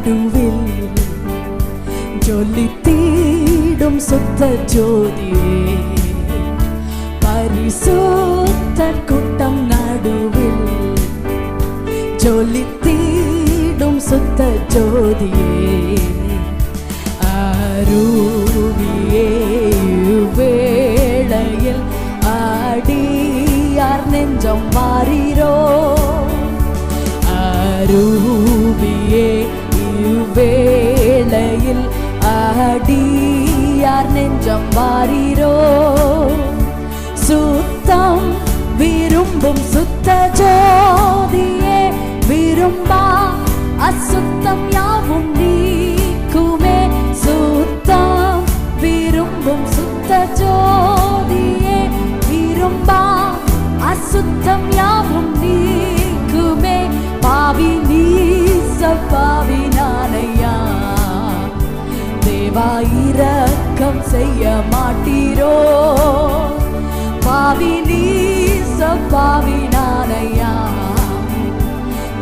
நடுவில் ஜொலித்திடும் சுத்த ஜோதியே, பரிசுத்தர் கூட்டம் நடுவில் ஜொலித்திடும் சுத்த ஜோதியே, அருவியே வேளையில் ஆடியார் நெஞ்சம் வாரீரோ, அருவியே வேளையில் ஆடியார் நெஞ்சம் வாரீரோ, சுத்தம் விரும்பும் சுத்த ஜோதியே, விரும்பா அசுத்தம் யாவும் நீக்குமே, சுத்தம் விரும்பும் சுத்த ஜோதியே, விரும்பா அசுத்தம் யாவும் நீக்குமே, பாவி நீச பாவி நானையா, தேவா இரக்கம் செய்ய மாட்டீரோ, பாவி நீச பாவி நானையா,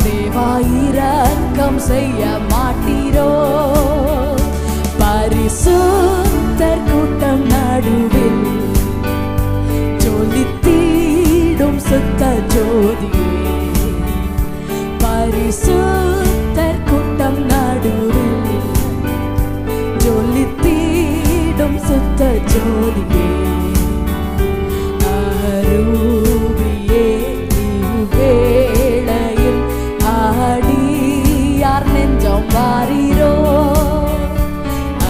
தேவா இரக்கம் செய்ய மாட்டீரோ, பரிசுத்தர் கூட்டம் நடுவில் ஜொலித்திடும் சுத்த ஜோதியே, பரிசுத்தர் கூட்டம் நடுவில் ஜொலித்திடும் சுத்த ஜோதியே, அருவியே வேளையில் ஆடியார் நெஞ்சம் வாரீரோ,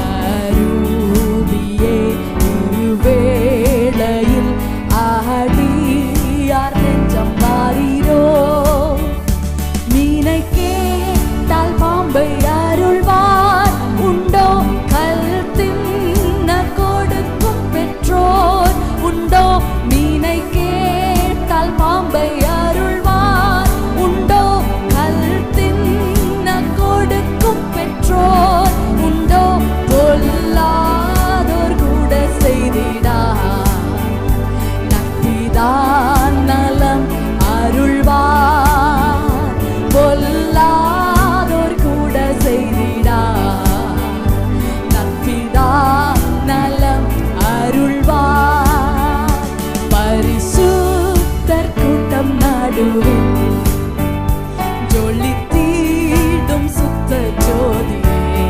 அருவியே வேளையில் ஆடியார் நெஞ்சம் வாரீரோ, மீனை கேட்டால் பாம்பை அருள்வார் உண்டோ, கல் தின்ன கொடுக்கும் பெற்றோர் உண்டோ, மீனை கேட்டால் பாம்பை அருள்வார் உண்டோ, கல் தின்ன கொடுக்கும் பெற்றோர் உண்டோ, பொல்லாதோர் கூட செய்திடா நத்திதான் நலம் அருள்வார், பொல்லாதோர் கூட செய்திடா நத்திதா நலம் அருள்வார், பரிசுத்தர் கூட்டம் நடுவில் ஜொலித்திடும் சுத்த ஜோதியே,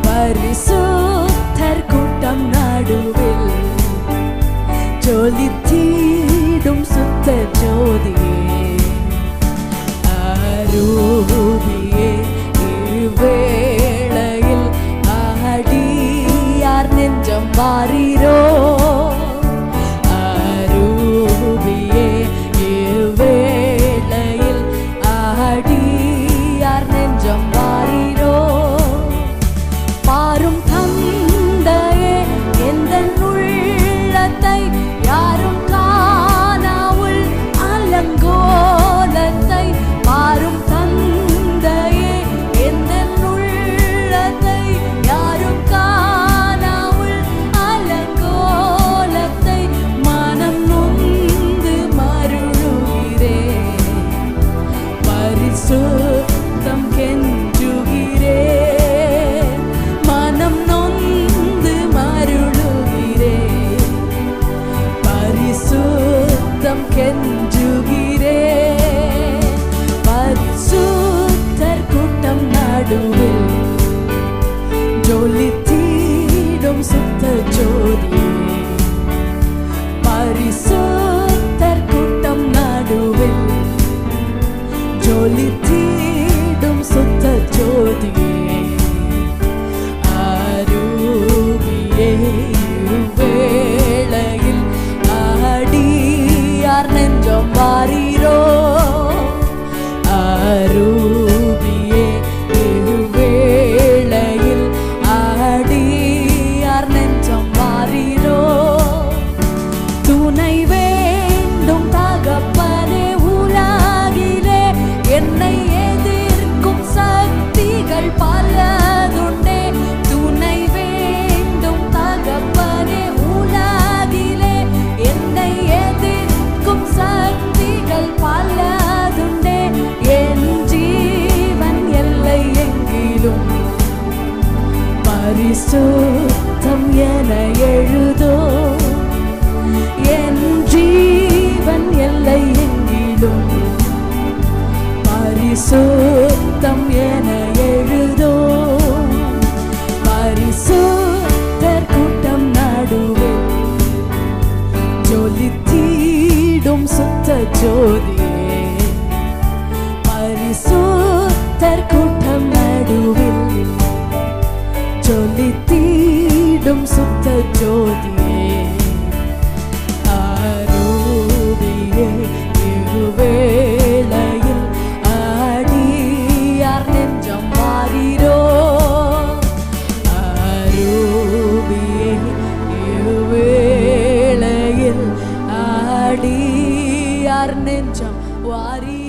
பரிசுத்தர் கூட்டம் நடுவில் ஜொலித்திடும் சுத்த ஜோதியே, அருவியே வேளையில் ஆடியார் நெஞ்சம் வாரீரோ, அருவியே வேளையில் ஆடியார் நெஞ்சம் வாரீரோ, பாரும் தந்தையே எந்தன் உள்ளத்தை யாரும் காணாவுள் அலங்கோலத்தை, பாரும் தந்தையே எந்தன் உள்ளத்தை யாரும் காணாவுள் அலங்கோலத்தை, மனம் நொந்து மருளுகிறே, பரிசுத்தம் கெஞ்சுகிறே, மனம் நொந்து மருளுகிறே, பரிசுத்தம் கெஞ்சுகிறே, பரிசுத்தர் கூட்டம் நடுவில் ஜொலித்திடும் சுத்த ஜோதியே, பரிசுத்தர் கூட்டம் நடுவில் ஜொலித்திடும் சுத்த ஜோதியே, அருவியே வேளையில் ஆடியார் நெஞ்சம் வாரீரோ, அருவியே வேளையில் ஆடியார் நெஞ்சம் பரிசுத்தம் என எழுதோ என் ஜீவன் எல்லை எங்கிலும் பரிசுத்தம் என எழுதோ பரிசுத்தர் கூட்டம் நடுவில் ஜொலித்திடும் சுத்த ஜோதியே பரிசுத்தர் கூட்டம் நடுவில் ஜொலித்திடும் சுத்த ஜோதியே அரூபியே இருவேளையில் ஆடியார் நெஞ்சம் மாறிரோ அரூபியே இருவேளையில் ஆடியார் நெஞ்சம் வாரி